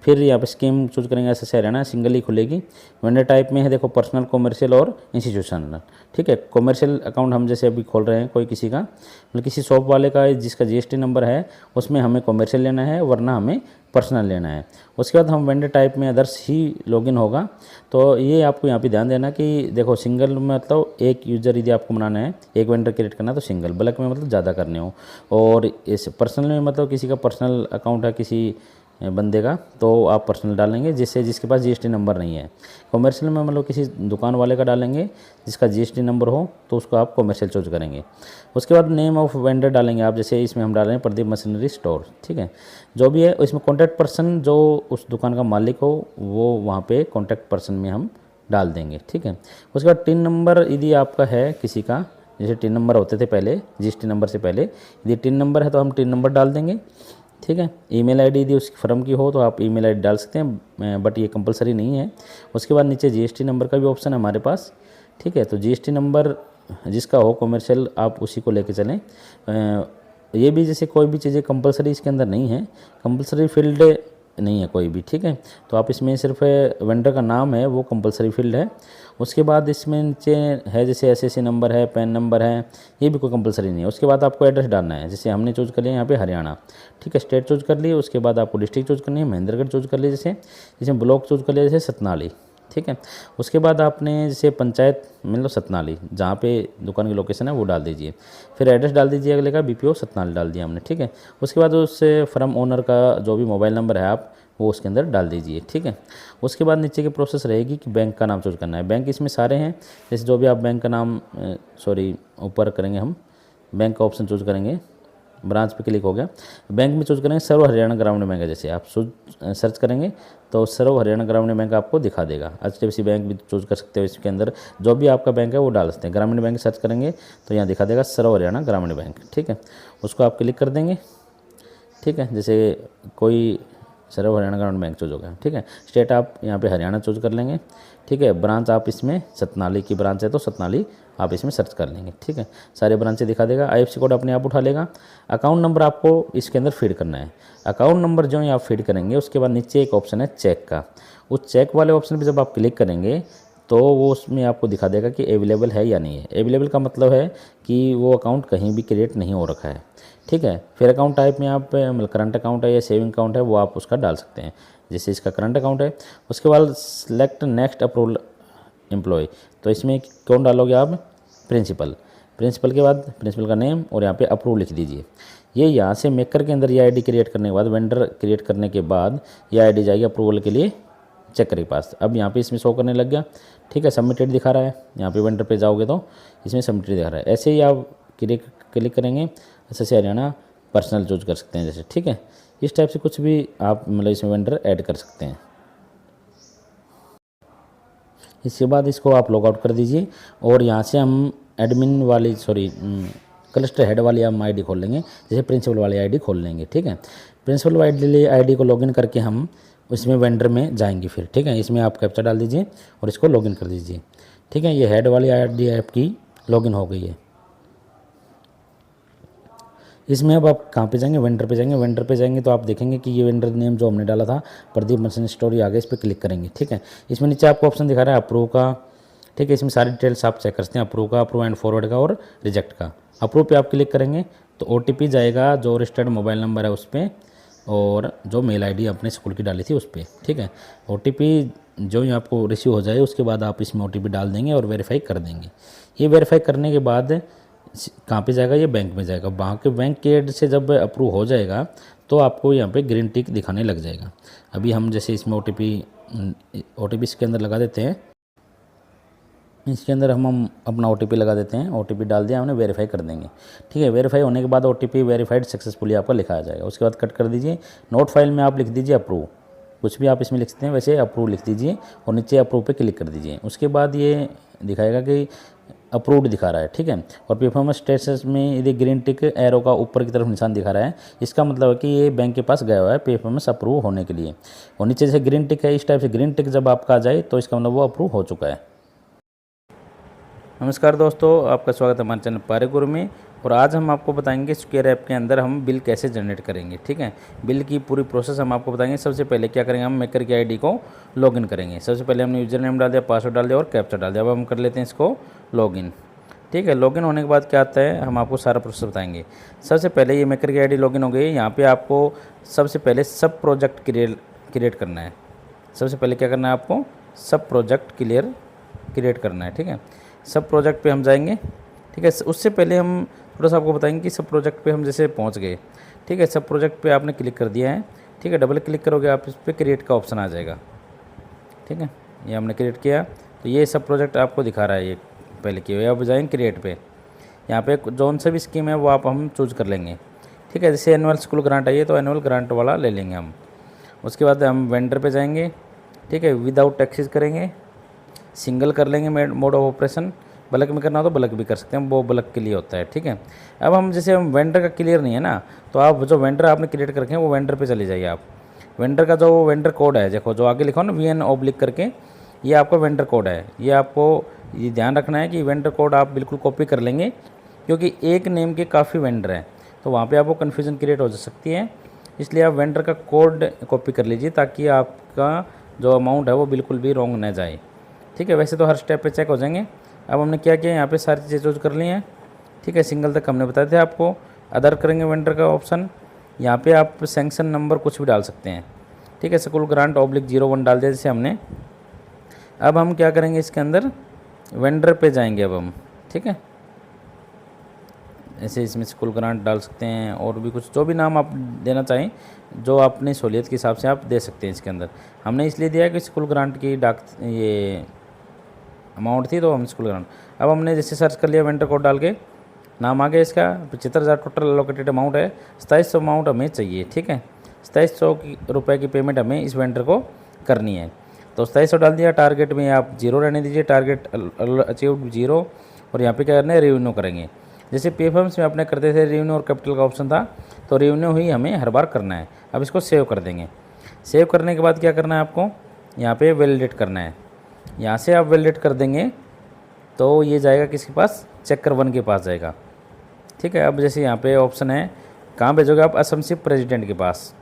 फिर यहाँ पे स्कीम चूज करेंगे, ऐसे से रहना सिंगल ही खुलेगी। वेंडर टाइप में है देखो पर्सनल, कॉमर्शियल और इंस्टीट्यूशनल। ठीक है, कॉमर्शियल अकाउंट हम जैसे अभी खोल रहे हैं कोई किसी का, मतलब किसी शॉप वाले का जिसका GST नंबर है उसमें हमें कॉमर्शियल लेना है, वरना हमें पर्सनल लेना है। उसके बाद हम वेंडर टाइप में अदर्स ही लॉगिन होगा। तो ये आपको यहाँ पे ध्यान देना कि देखो सिंगल मतलब एक यूज़र यदि आपको बनाना है, एक वेंडर क्रिएट करना है तो सिंगल, बल्क में मतलब ज़्यादा करने हो, और इस पर्सनल में मतलब किसी का पर्सनल अकाउंट है किसी बंदे का तो आप पर्सनल डालेंगे जिसके पास GST नंबर नहीं है। कॉमर्शियल में मतलब किसी दुकान वाले का डालेंगे जिसका GST नंबर हो तो उसको आप कॉमर्शियल चूज करेंगे। उसके बाद नेम ऑफ वेंडर डालेंगे आप, जैसे इसमें हम डाल रहे हैं प्रदीप मशीनरी स्टोर। ठीक है, जो भी है इसमें कॉन्टैक्ट पर्सन जो उस दुकान का मालिक हो वो वहाँ पे कॉन्टैक्ट पर्सन में हम डाल देंगे। ठीक है, उसके बाद टिन नंबर यदि आपका है किसी का, जैसे टिन नंबर होते थे पहले GST नंबर से पहले, यदि टिन नंबर है तो हम टिन नंबर डाल देंगे। ठीक है, ईमेल आईडी यदि उसकी फर्म की हो तो आप ईमेल आईडी डाल सकते हैं, बट ये कंपलसरी नहीं है। उसके बाद नीचे GST नंबर का भी ऑप्शन है हमारे पास। ठीक है, तो GST नंबर जिसका हो कॉमर्शियल आप उसी को लेके चलें। ये भी जैसे कोई भी चीज़ें कंपलसरी इसके अंदर नहीं है, कंपलसरी फील्ड नहीं है कोई भी। ठीक है, तो आप इसमें सिर्फ वेंडर का नाम है वो कंपलसरी फील्ड है। उसके बाद इसमें नीचे है जैसे SSC नंबर है, पैन नंबर है, ये भी कोई कंपलसरी नहीं है। उसके बाद आपको एड्रेस डालना है, जैसे हमने चूज़ कर लिया यहाँ पे हरियाणा। ठीक है, स्टेट चूज़ कर लिए। उसके बाद आपको डिस्ट्रिक्ट चूज़ करनी है, महेंद्रगढ़ चूज़ कर लिए, जैसे ब्लॉक चूज़ कर लिया जैसे सतनाली। ठीक है, उसके बाद आपने जैसे पंचायत मतलब सतनाली जहाँ पे दुकान की लोकेशन है वो डाल दीजिए। फिर एड्रेस डाल दीजिए अगले का, BPO सतनाली डाल दिया हमने। ठीक है, उसके बाद उससे फर्म ओनर का जो भी मोबाइल नंबर है आप वो उसके अंदर डाल दीजिए। ठीक है, उसके बाद नीचे की प्रोसेस रहेगी कि बैंक का नाम चूज करना है। बैंक इसमें सारे हैं, जैसे जो भी आप बैंक का नाम ऊपर करेंगे हम बैंक का ऑप्शन चूज करेंगे, ब्रांच पे क्लिक हो गया, बैंक में चूज करेंगे सर्व हरियाणा ग्रामीण बैंक है। जैसे आप सर्च करेंगे तो सर्व हरियाणा ग्रामीण बैंक आपको दिखा देगा। HDFC बैंक भी चूज कर सकते हो, इसके अंदर जो भी आपका बैंक है वो डाल सकते हैं। ग्रामीण बैंक सर्च करेंगे तो यहाँ दिखा देगा सर्व हरियाणा ग्रामीण बैंक। ठीक है, उसको आप क्लिक कर देंगे। ठीक है, जैसे कोई सर्व हरियाणा ग्रामीण बैंक चूज हो गया। ठीक है, स्टेट आप यहाँ पे हरियाणा चूज कर लेंगे। ठीक है, ब्रांच आप इसमें सतनाली की ब्रांच है तो सतनाली आप इसमें सर्च कर लेंगे। ठीक है, सारे ब्रांचें दिखा देगा। IFSC कोड अपने आप उठा लेगा। अकाउंट नंबर आपको इसके अंदर फीड करना है। अकाउंट नंबर जो ही आप फीड करेंगे उसके बाद नीचे एक ऑप्शन है चेक का, उस चेक वाले ऑप्शन पर जब आप क्लिक करेंगे तो वो उसमें आपको दिखा देगा कि अवेलेबल है या नहीं है। अवेलेबल का मतलब है कि वो अकाउंट कहीं भी क्रिएट नहीं हो रखा है। ठीक है, फिर अकाउंट टाइप में आप मतलब करंट अकाउंट है या सेविंग अकाउंट है वो आप उसका डाल सकते हैं, जैसे इसका करंट अकाउंट है। उसके बाद सेलेक्ट नेक्स्ट अप्रूवल एम्प्लॉय, तो इसमें कौन डालोगे आप, प्रिंसिपल के बाद प्रिंसिपल का नेम और यहाँ पे अप्रूव लिख दीजिए। ये यहाँ से मेकर के अंदर ये आईडी क्रिएट करने के बाद, वेंडर क्रिएट करने के बाद ये आईडी जाएगी अप्रूवल के लिए चेकर के पास। अब यहाँ पे इसमें शो करने लग गया। ठीक है, सबमिटेड दिखा रहा है। यहाँ पे वेंडर पे जाओगे तो इसमें सबमिटेड दिखा रहा है। ऐसे ही आप क्लिक करेंगे, SSC हरियाणा पर्सनल चूज कर सकते हैं जैसे। ठीक है, इस टाइप से कुछ भी आप मतलब इसमें वेंडर ऐड कर सकते हैं। इसके बाद इसको आप लॉग आउट कर दीजिए और यहाँ से हम एडमिन वाली क्लस्टर हेड वाली हम आईडी खोल लेंगे, जैसे प्रिंसिपल वाली आईडी खोल लेंगे। ठीक है, प्रिंसिपल वाली आईडी को लॉगिन करके हम इसमें वेंडर में जाएंगे फिर। ठीक है, इसमें आप कैप्चा डाल दीजिए और इसको लॉगिन कर दीजिए। ठीक है, ये हेड वाली आईडी आपकी लॉगिन हो गई है। इसमें अब आप कहाँ पे जाएंगे, वेंडर पे जाएंगे। वेंडर पे जाएंगे तो आप देखेंगे कि ये वेंडर नेम जो हमने डाला था प्रदीप मशीन स्टोर आ गया, इस पर क्लिक करेंगे। ठीक है, इसमें नीचे आपको ऑप्शन दिखा रहा है अप्रूव का। ठीक है, इसमें सारी डिटेल्स आप चेक कर सकते हैं, अप्रूव का, अप्रूव एंड फॉरवर्ड का और रिजेक्ट का। अप्रूव पे आप क्लिक करेंगे तो OTP जाएगा जो रजिस्टर्ड मोबाइल नंबर है उस पर और जो मेल ID अपने स्कूल की डाली थी उस पर। ठीक है, OTP जो ही आपको रिसीव हो जाए उसके बाद आप इसमें OTP डाल देंगे और वेरीफाई कर देंगे। ये वेरीफाई करने के बाद कहाँ पे जाएगा, ये बैंक में जाएगा। वहाँ के बैंक के एड से जब अप्रूव हो जाएगा तो आपको यहाँ पे ग्रीन टिक दिखाने लग जाएगा। अभी हम जैसे इसमें OTP इसके अंदर लगा देते हैं, इसके अंदर हम अपना OTP लगा देते हैं। OTP डाल दिया हमने, वेरीफाई कर देंगे। ठीक है, वेरीफाई होने के बाद OTP वेरीफाइड सक्सेसफुली आपका लिखा आ जाएगा। उसके बाद कट कर दीजिए। नोट फाइल में आप लिख दीजिए अप्रूव, कुछ भी आप इसमें लिख सकते हैं, वैसे अप्रूव लिख दीजिए और नीचे अप्रूव पे क्लिक कर दीजिए। उसके बाद ये दिखाएगा कि अप्रूव्ड दिखा रहा है। ठीक है, और परफॉर्मेंस स्टेटस में यदि ग्रीन टिक एरो का ऊपर की तरफ निशान दिखा रहा है, इसका मतलब है कि ये बैंक के पास गया हुआ है परफॉर्मेंस अप्रूव होने के लिए। और नीचे जैसे ग्रीन टिक है, इस टाइप से ग्रीन टिक जब आपका आ जाए तो इसका मतलब वो अप्रूव हो चुका है। नमस्कार दोस्तों, आपका स्वागत है हमारे चैनल पारे गुरु में। और आज हम आपको बताएंगे स्क्वायर ऐप के अंदर हम बिल कैसे जनरेट करेंगे। ठीक है, बिल की पूरी प्रोसेस हम आपको बताएंगे। सबसे पहले क्या करेंगे, हम मेकर की आईडी को लॉगिन करेंगे। सबसे पहले हमने यूज़र नेम डाल दिया, पासवर्ड डाल दिया और कैप्चा डाल दिया। अब हम कर लेते हैं इसको लॉगिन। ठीक है, लॉगिन होने के बाद क्या आता है, हम आपको सारा प्रोसेस बताएंगे। सबसे पहले ये मेकर की आईडी लॉगिन हो गई। यहाँ पे आपको सबसे पहले सब प्रोजेक्ट क्रिएट करना है। सबसे पहले क्या करना है, आपको सब प्रोजेक्ट क्रिएट करना है। ठीक है, सब प्रोजेक्ट पे हम जाएंगे। ठीक है, उससे पहले हम थोड़ा सा आपको बताएंगे कि सब प्रोजेक्ट पे हम जैसे पहुंच गए। ठीक है, सब प्रोजेक्ट पे आपने क्लिक कर दिया है। ठीक है, डबल क्लिक करोगे आप इस पर क्रिएट का ऑप्शन आ जाएगा। ठीक है, ये हमने क्रिएट किया तो ये सब प्रोजेक्ट आपको दिखा रहा है, ये पहले किए हुए। अब जाएंगे क्रिएट पे। यहाँ पे जौन सा भी स्कीम है वो हम चूज़ कर लेंगे। ठीक है, जैसे एनुअल स्कूल ग्रांट आई है तो एनुअल ग्रांट वाला ले लेंगे हम। उसके बाद हम वेंडर पे जाएंगे। ठीक है, विदाउट टैक्सेस करेंगे, सिंगल कर लेंगे मोड ऑफ ऑपरेशन। बल्क में करना हो तो बल्क भी कर सकते हैं, वो बल्क के लिए होता है। ठीक है, अब हम जैसे हम वेंडर का क्लियर नहीं है ना, तो आप जो वेंडर आपने क्रिएट कर रखे हैं वो वेंडर पे चले जाइए। आप वेंडर का जो वेंडर कोड है, देखो जो आगे लिखा हो ना VN करके, ये आपका वेंडर कोड है। ये आपको ये ध्यान रखना है कि वेंडर कोड आप बिल्कुल कॉपी कर लेंगे, क्योंकि एक नेम के काफ़ी वेंडर हैं तो वहाँ पर आपको कन्फ्यूज़न क्रिएट हो सकती है। इसलिए आप वेंडर का कोड कॉपी कर लीजिए ताकि आपका जो अमाउंट है वो बिल्कुल भी रॉन्ग न जाए। ठीक है, वैसे तो हर स्टेप पे चेक हो जाएंगे। अब हमने क्या किया, यहाँ पे सारी चीज़ें चूज कर ली हैं। ठीक है, सिंगल तक हमने बताए थे आपको। अदर करेंगे वेंडर का ऑप्शन। यहाँ पे आप सैंक्शन नंबर कुछ भी डाल सकते हैं। ठीक है, स्कूल ग्रांट -01 डाल दिया जैसे हमने। अब हम क्या करेंगे, इसके अंदर वेंडर पे जाएंगे अब हम। ठीक है, ऐसे इसमें स्कूल ग्रांट डाल सकते हैं और भी कुछ, जो भी नाम आप देना चाहें, जो अपनी सहूलियत के हिसाब से आप दे सकते हैं। इसके अंदर हमने इसलिए दिया है कि स्कूल ग्रांट की ये अमाउंट थी तो हम स्कूल ग्रांट। अब हमने जैसे सर्च कर लिया वेंडर कोड डाल के, नाम आ गया इसका। 75,000 टोटल एलोकेटेड अमाउंट है। 2700 अमाउंट हमें चाहिए। ठीक है, 2700 रुपये की पेमेंट हमें इस वेंडर को करनी है। तो 2700 डाल दिया। टारगेट में आप 0 रहने दीजिए, टारगेट अचीव 0। और यहाँ पे क्या करना है, रेवेन्यू करेंगे। जैसे पेफर्म्स में अपने करते थे रेवेन्यू और कैपिटल का ऑप्शन था, तो रेवेन्यू ही हमें हर बार करना है। अब इसको सेव कर देंगे। सेव करने के बाद क्या करना है, आपको यहाँ पे वैलिडेट करना है। यहाँ से आप वैलिडेट कर देंगे तो ये जाएगा किसके पास, चेकर 1 के पास जाएगा। ठीक है, अब जैसे यहाँ पे ऑप्शन है, कहाँ भेजोगे आप, असमसी प्रेसिडेंट के पास।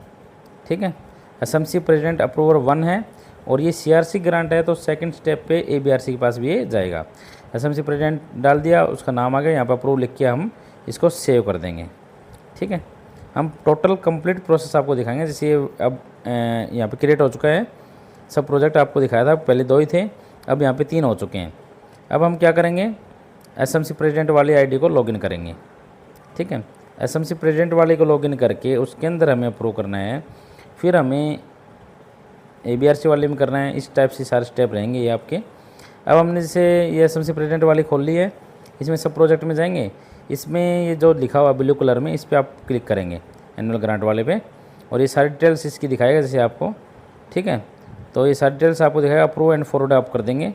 ठीक है, असमसी प्रेसिडेंट अप्रूवर 1 है और ये CRC ग्रांट है तो सेकंड स्टेप पे ABRC के पास भी ये जाएगा। असमसी प्रेसिडेंट डाल दिया, उसका नाम आ गया। यहाँ पर अप्रूव लिख के हम इसको सेव कर देंगे। ठीक है, हम टोटल कंप्लीट प्रोसेस आपको दिखाएंगे। जैसे ये अब यहाँ पे क्रिएट हो चुका है। सब प्रोजेक्ट आपको दिखाया था, पहले 2 ही थे, अब यहाँ पे 3 हो चुके हैं। अब हम क्या करेंगे, SMC प्रेसिडेंट वाली आईडी को लॉगिन करेंगे। ठीक है, SMC प्रेसिडेंट वाले को लॉगिन करके उसके अंदर हमें अप्रूव करना है। फिर हमें ABRC वाले में करना है। इस टाइप से सारे स्टेप रहेंगे ये आपके। अब हमने जैसे ये SMC प्रेसिडेंट वाली खोल ली है, इसमें सब प्रोजेक्ट में जाएंगे। इसमें ये जो लिखा हुआ ब्लू कलर में, इस पर आप क्लिक करेंगे एनुअल ग्रांट वाले पे, और ये सारी डिटेल्स इसकी दिखाएगा जैसे आपको। ठीक है, तो ये सारी डिटेल्स आपको दिखाएगा। अप्रूव एंड फॉरवर्ड आप कर देंगे।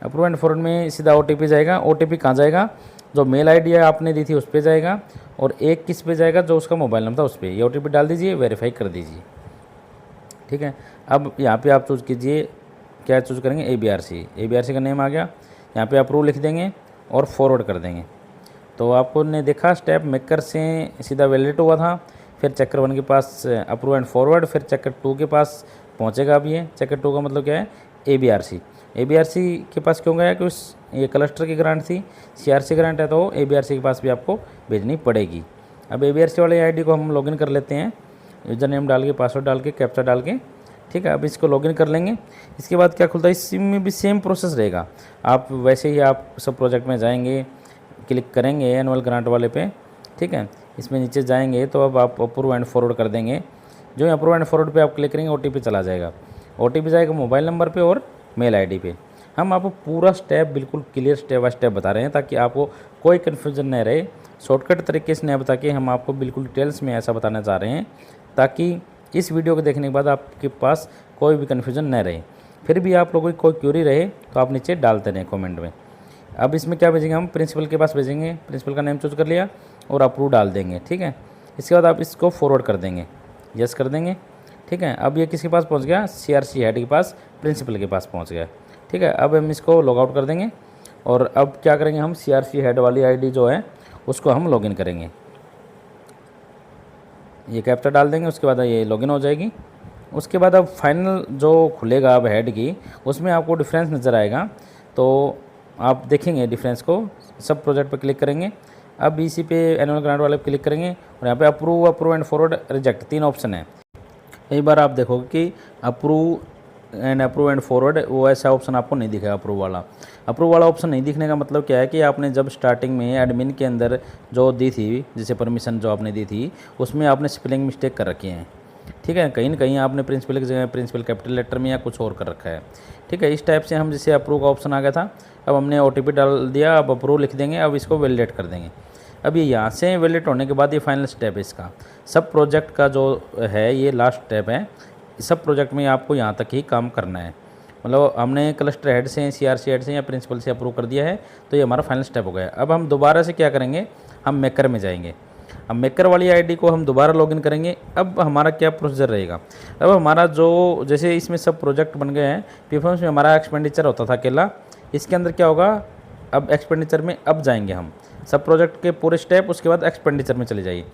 अप्रूव एंड फॉरवर्ड में सीधा OTP जाएगा। OTP कहाँ जाएगा, जो मेल ID है आपने दी थी उस पर जाएगा, और एक किस पे जाएगा, जो उसका मोबाइल नंबर था उस पर। ये OTP डाल दीजिए, वेरीफाई कर दीजिए। ठीक है, अब यहाँ पे आप चूज़ कीजिए, क्या चूज़ करेंगे, ABRC का नेम आ गया। यहाँ पे अप्रूव लिख देंगे और फॉरवर्ड कर देंगे। तो आपको ने देखा स्टेप, मेकर से सीधा वैलिडेट हुआ था, फिर चेकर 1 के पास अप्रूव एंड फॉरवर्ड, फिर चेकर 2 के पास पहुँचेगा। अब ये चेकर 2 का मतलब क्या है, ABRC के पास क्यों गया, कि उस ये क्लस्टर की ग्रांट थी। CRC ग्रांट है तो ABRC के पास भी आपको भेजनी पड़ेगी। अब ABRC वाले आईडी को हम लॉगिन कर लेते हैं, यूज़र नेम डाल के, पासवर्ड डाल के, कैप्चा डाल के। ठीक है, अब इसको लॉगिन कर लेंगे। इसके बाद क्या खुलता है, इसमें भी सेम प्रोसेस रहेगा। आप वैसे ही आप सब प्रोजेक्ट में जाएंगे, क्लिक करेंगे एनुअल ग्रांट वाले पे। ठीक है, इसमें नीचे जाएंगे तो अब आप अप्रूव एंड फॉरवर्ड कर देंगे। जो अप्रूव एंड फॉरवर्ड पे आप क्लिक करेंगे, OTP चला जाएगा। OTP जाएगा मोबाइल नंबर पे और मेल ID पे। हम आपको पूरा स्टेप बिल्कुल क्लियर स्टेप बाय स्टेप बता रहे हैं ताकि आपको कोई कन्फ्यूजन नहीं रहे। शॉर्टकट तरीके से नहीं बता के हम आपको बिल्कुल डिटेल्स में ऐसा बताना चाह रहे हैं ताकि इस वीडियो को देखने के बाद आपके पास कोई भी कन्फ्यूजन न रहे। फिर भी आप लोगों की कोई क्यूरी रहे तो आप नीचे डालते रहें कमेंट में। अब इसमें क्या भेजेंगे, हम प्रिंसिपल के पास भेजेंगे। प्रिंसिपल का नेम चूज कर लिया और अप्रूव डाल देंगे। ठीक है, इसके बाद आप इसको फॉरवर्ड कर देंगे, यस कर देंगे। ठीक है, अब ये किसके पास पहुंच गया, CRC हेड के पास, प्रिंसिपल के पास पहुंच गया। ठीक है, अब हम इसको लॉग आउट कर देंगे और अब क्या करेंगे, हम CRC हेड वाली आईडी जो है उसको हम लॉगिन करेंगे। ये कैप्चा डाल देंगे, उसके बाद ये लॉगिन हो जाएगी। उसके बाद अब फाइनल जो खुलेगा अब हेड की, उसमें आपको डिफरेंस नज़र आएगा, तो आप देखेंगे डिफरेंस को। सब प्रोजेक्ट पर क्लिक करेंगे, अब इसी पे एनुअल ग्रांट वाले पे क्लिक करेंगे और यहाँ पे approve and forward reject 3 option है। कई बार आप देखोगे कि अप्रूव एंड फॉरवर्ड वो ऐसा ऑप्शन आपको नहीं दिखेगा। अप्रूव वाला ऑप्शन नहीं दिखने का मतलब क्या है कि आपने जब स्टार्टिंग में एडमिन के अंदर जो दी थी, जैसे परमिशन जो आपने दी थी, उसमें आपने स्पेलिंग मिस्टेक कर रखी है। ठीक है, कहीं ना कहीं आपने प्रिंसिपल की जगह प्रिंसिपल कैपिटल लेटर में या कुछ और कर रखा है। ठीक है, इस टाइप से हम जैसे अप्रूव का ऑप्शन आ गया था, अब हमने OTP डाल दिया, अब अप्रूव लिख देंगे, अब इसको वैलिडेट कर देंगे। अब ये यहाँ से वैलिडेट होने के बाद ये फाइनल स्टेप है इसका। सब प्रोजेक्ट का जो है ये लास्ट स्टेप है। सब प्रोजेक्ट में आपको यहाँ तक ही काम करना है। मतलब हमने क्लस्टर हेड से, CRC हेड से या प्रिंसिपल से अप्रूव कर दिया है, तो ये हमारा फाइनल स्टेप हो गया। अब हम दोबारा से क्या करेंगे, हम मेकर में जाएंगे। अब मेकर वाली आईडी को हम दोबारा लॉगिन करेंगे। अब हमारा क्या प्रोसीजर रहेगा, अब हमारा जो जैसे इसमें सब प्रोजेक्ट बन गए हैं, पीफॉर्म्स में हमारा एक्सपेंडिचर होता था अकेला, इसके अंदर क्या होगा, अब एक्सपेंडिचर में अब जाएंगे हम। सब प्रोजेक्ट के पूरे स्टेप, उसके बाद एक्सपेंडिचर में चले जाइए।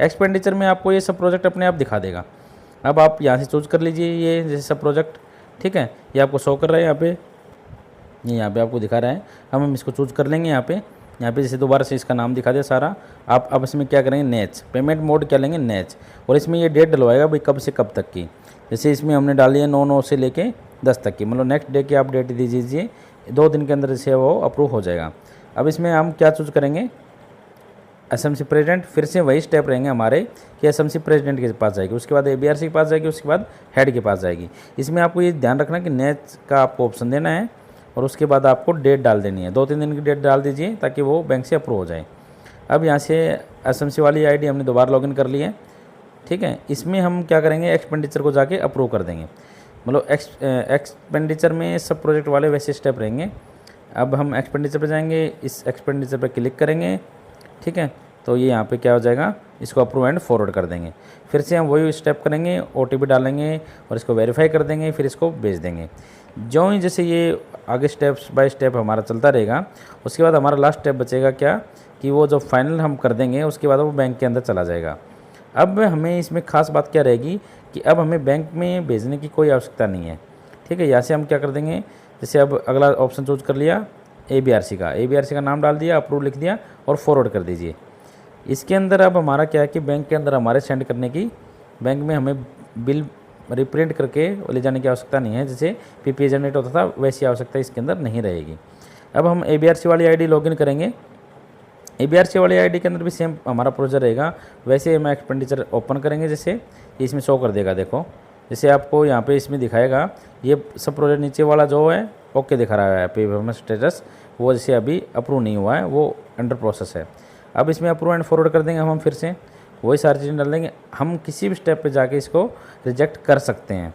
एक्सपेंडिचर में आपको ये सब प्रोजेक्ट अपने आप दिखा देगा। अब आप यहाँ से चूज़ कर लीजिए ये जैसे सब प्रोजेक्ट। ठीक है, ये आपको शो कर रहा है यहाँ पे, ये यहाँ पे आपको दिखा रहा है। हम इसको चूज़ कर लेंगे यहाँ पे जैसे दोबारा से इसका नाम दिखा दिया सारा। आप अब इसमें क्या करेंगे, नेच पेमेंट मोड क्या लेंगे, नेच, और इसमें ये डेट डलवाएगा भाई कब से कब तक की। जैसे इसमें हमने डाली है 9/9 से लेके 10 तक की, मतलब नेक्स्ट डे की आप डेट दे दीजिए, 2 दिन के अंदर जैसे वो अप्रूव हो जाएगा। अब इसमें हम क्या चूज़ करेंगे, SMC प्रेसिडेंट। फिर से वही स्टेप रहेंगे हमारे कि SMC प्रेसिडेंट के पास जाएगी, उसके बाद ABRC के पास जाएगी, उसके बाद हेड के पास जाएगी। इसमें आपको ये ध्यान रखना कि नेच का आपको ऑप्शन देना है और उसके बाद आपको डेट डाल देनी है, 2-3 दिन की डेट डाल दीजिए ताकि वो बैंक से अप्रूव हो जाए। अब यहाँ से SMC वाली आईडी हमने दोबारा लॉगिन कर ली है। ठीक है, इसमें हम क्या करेंगे, एक्सपेंडिचर को जाके अप्रूव कर देंगे। मतलब एक्सपेंडिचर में सब प्रोजेक्ट वाले वैसे स्टेप रहेंगे। अब हम एक्सपेंडिचर पर जाएंगे, इस एक्सपेंडिचर पर क्लिक करेंगे। ठीक है, तो ये यहाँ पे क्या हो जाएगा, इसको अप्रूव एंड फॉरवर्ड कर देंगे। फिर से हम वही स्टेप करेंगे, OTP डालेंगे और इसको वेरीफाई कर देंगे, फिर इसको भेज देंगे। जो ही जैसे ये आगे स्टेप्स बाय स्टेप हमारा चलता रहेगा, उसके बाद हमारा लास्ट स्टेप बचेगा क्या, कि वो जब फाइनल हम कर देंगे उसके बाद वो बैंक के अंदर चला जाएगा। अब हमें इसमें ख़ास बात क्या रहेगी कि अब हमें बैंक में भेजने की कोई आवश्यकता नहीं है। ठीक है, यहाँ से हम क्या कर देंगे, जैसे अब अगला ऑप्शन चूज कर लिया ABRC का नाम डाल दिया, अप्रूव लिख दिया और फॉरवर्ड कर दीजिए। इसके अंदर अब हमारा क्या है कि बैंक के अंदर हमारे सेंड करने की, बैंक में हमें बिल रिप्रिंट करके ले जाने की आवश्यकता नहीं है। जैसे PPA जनरेट होता था वैसी आवश्यकता इसके अंदर नहीं रहेगी। अब हम ABRC वाली आईडी लॉगिन करेंगे। ABRC वाली आईडी के अंदर भी सेम हमारा प्रोसीजर रहेगा। वैसे हम एक्सपेंडिचर ओपन करेंगे, जैसे इसमें शो कर देगा। देखो जैसे आपको यहाँ पे इसमें दिखाएगा, ये सब प्रोजेक्ट नीचे वाला जो है ओके दिखा रहा है, पेमेंट स्टेटस वो जैसे अभी अप्रूव नहीं हुआ है, वो अंडर प्रोसेस है। अब इसमें अप्रूव एंड फॉरवर्ड कर देंगे हम, फिर से वही सारी चीज़ें डाल देंगे। हम किसी भी स्टेप पे जाके इसको रिजेक्ट कर सकते हैं।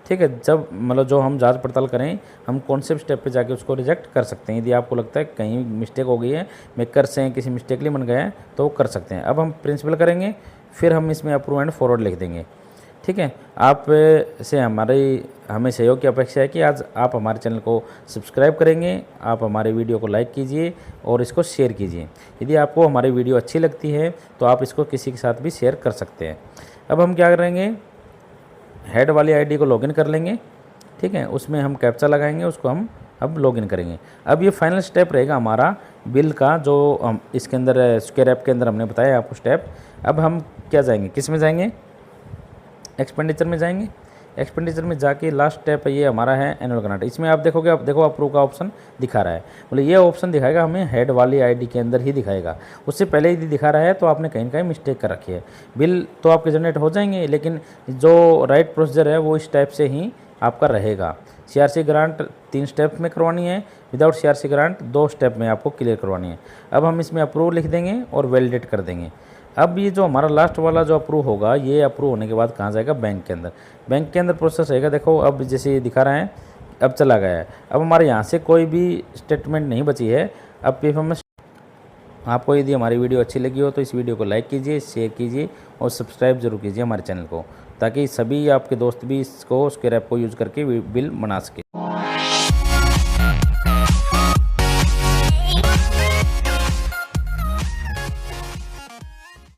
ठीक है, जब मतलब जो हम जांच पड़ताल करें, हम कौन से स्टेप पे जाके उसको रिजेक्ट कर सकते हैं। यदि आपको लगता है कहीं मिस्टेक हो गई है, मेकर से किसी मिस्टेकली बन गया है, तो वो कर सकते हैं। अब हम प्रिंसिपल करेंगे, फिर हम इसमें अप्रूव एंड फॉरवर्ड लिख देंगे। ठीक है, आप से हमें सहयोग की अपेक्षा है कि आज आप हमारे चैनल को सब्सक्राइब करेंगे, आप हमारे वीडियो को लाइक कीजिए और इसको शेयर कीजिए। यदि आपको हमारी वीडियो अच्छी लगती है तो आप इसको किसी के साथ भी शेयर कर सकते हैं। अब हम क्या करेंगे, हेड वाली आईडी को लॉगिन कर लेंगे। ठीक है, उसमें हम कैप्चा लगाएंगे, उसको हम अब लॉगिन करेंगे। अब ये फाइनल स्टेप रहेगा हमारा बिल का, जो हम इसके अंदर स्क्वायर ऐप के अंदर हमने बताया आपको स्टेप। अब हम क्या जाएंगे, किस में जाएंगे, एक्सपेंडिचर में जाएंगे। एक्सपेंडिचर में जाके लास्ट स्टेप ये हमारा है एनुअल ग्रांट। इसमें आप देखोगे, आप देखो अप्रूव का ऑप्शन दिखा रहा है, बोले ये ऑप्शन दिखाएगा हमें हेड वाली आईडी के अंदर ही दिखाएगा। उससे पहले यदि दिखा रहा है तो आपने कहीं ना कहीं मिस्टेक कर रखी है। बिल तो आपके जनरेट हो जाएंगे, लेकिन जो राइट प्रोसीजर है वो इस टाइप से ही आपका रहेगा। CRC ग्रांट 3 स्टेप में करवानी है, विदाउट CRC ग्रांट 2 स्टेप में आपको क्लियर करवानी है। अब हम इसमें अप्रूव लिख देंगे और वैलिडेट कर देंगे। अब ये जो हमारा लास्ट वाला जो अप्रूव होगा, ये अप्रूव होने के बाद कहाँ जाएगा, बैंक के अंदर। बैंक के अंदर प्रोसेस रहेगा। देखो अब जैसे ये दिखा रहा है, अब चला गया है। अब हमारे यहाँ से कोई भी स्टेटमेंट नहीं बची है। अब परफॉर्मेंस, आपको यदि हमारी वीडियो अच्छी लगी हो तो इस वीडियो को लाइक कीजिए, शेयर कीजिए और सब्सक्राइब जरूर कीजिए हमारे चैनल को, ताकि सभी आपके दोस्त भी इसको स्क्वायर ऐप को यूज़ करके बिल बना सके।